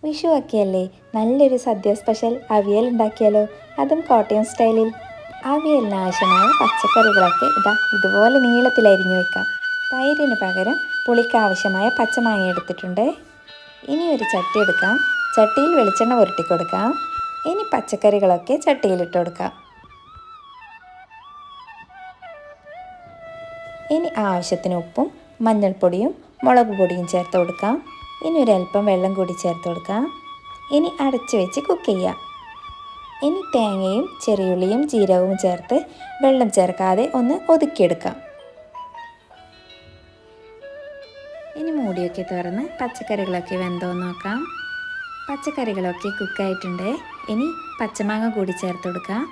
വിഷു ഒക്കെയല്ലേ, നല്ലൊരു സദ്യ സ്പെഷ്യൽ അവിയൽ ഉണ്ടാക്കിയാലോ, അതും കോട്ടയം സ്റ്റൈലിൽ. അവിയലിന് ആവശ്യമായ പച്ചക്കറികളൊക്കെ ഇതുപോലെ നീളത്തിൽ അരിഞ്ഞു വെക്കാം. തൈരിന് പകരം പുളിക്ക് ആവശ്യമായ പച്ചമാങ്ങ എടുത്തിട്ടുണ്ട്. ഇനി ഒരു ചട്ടി എടുക്കാം. ചട്ടിയിൽ വെളിച്ചെണ്ണ പുരട്ടി കൊടുക്കാം. ഇനി പച്ചക്കറികളൊക്കെ ചട്ടിയിലിട്ട് കൊടുക്കാം. ഇനി ആവശ്യത്തിന് ഉപ്പും മഞ്ഞൾപ്പൊടിയും മുളക് പൊടിയും ചേർത്ത് കൊടുക്കാം. ഇനി ഒരല്പം വെള്ളം കൂടി ചേർത്ത് കൊടുക്കാം. ഇനി അടച്ച് വെച്ച് കുക്ക് ചെയ്യാം. ഇനി തേങ്ങയും ചെറിയുള്ളിയും ജീരകവും ചേർത്ത് വെള്ളം ചേർക്കാതെ ഒന്ന് ഒതുക്കിയെടുക്കാം. ഇനി മൂടിയൊക്കെ തുറന്ന് പച്ചക്കറികളൊക്കെ വെന്തോ നോക്കാം. പച്ചക്കറികളൊക്കെ കുക്കായിട്ടുണ്ട്. ഇനി പച്ചമാങ്ങ കൂടി ചേർത്ത് കൊടുക്കാം.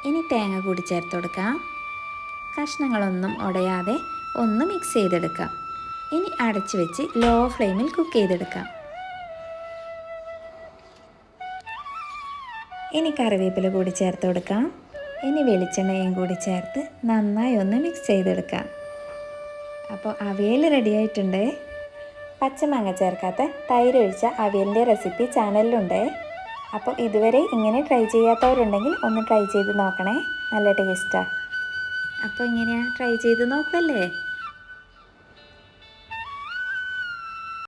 ഇനി തേങ്ങ കൂടി ചേർത്ത് കൊടുക്കാം. കഷ്ണങ്ങളൊന്നും ഉടയാതെ ഒന്ന് മിക്സ് ചെയ്തെടുക്കാം. ഇനി അടച്ചു വെച്ച് ലോ ഫ്ലെയിമിൽ കുക്ക് ചെയ്തെടുക്കാം. ഇനി കറിവേപ്പില കൂടി ചേർത്ത് കൊടുക്കാം. ഇനി വെളിച്ചെണ്ണയും കൂടി ചേർത്ത് നന്നായി ഒന്ന് മിക്സ് ചെയ്തെടുക്കാം. അപ്പോൾ അവിയൽ റെഡി ആയിട്ടുണ്ട്. പച്ചമാങ്ങ ചേർക്കാത്ത തൈര് ഒഴിച്ച അവിയലിൻ്റെ റെസിപ്പി ചാനലിലുണ്ട്. അപ്പോൾ ഇതുവരെ ഇങ്ങനെ ട്രൈ ചെയ്യാത്തവരുണ്ടെങ്കിൽ ഒന്ന് ട്രൈ ചെയ്ത് നോക്കണേ, നല്ല ടേസ്റ്റാണ്. അപ്പോൾ ഇങ്ങനെയാണ്, ട്രൈ ചെയ്ത് നോക്കല്ലേ.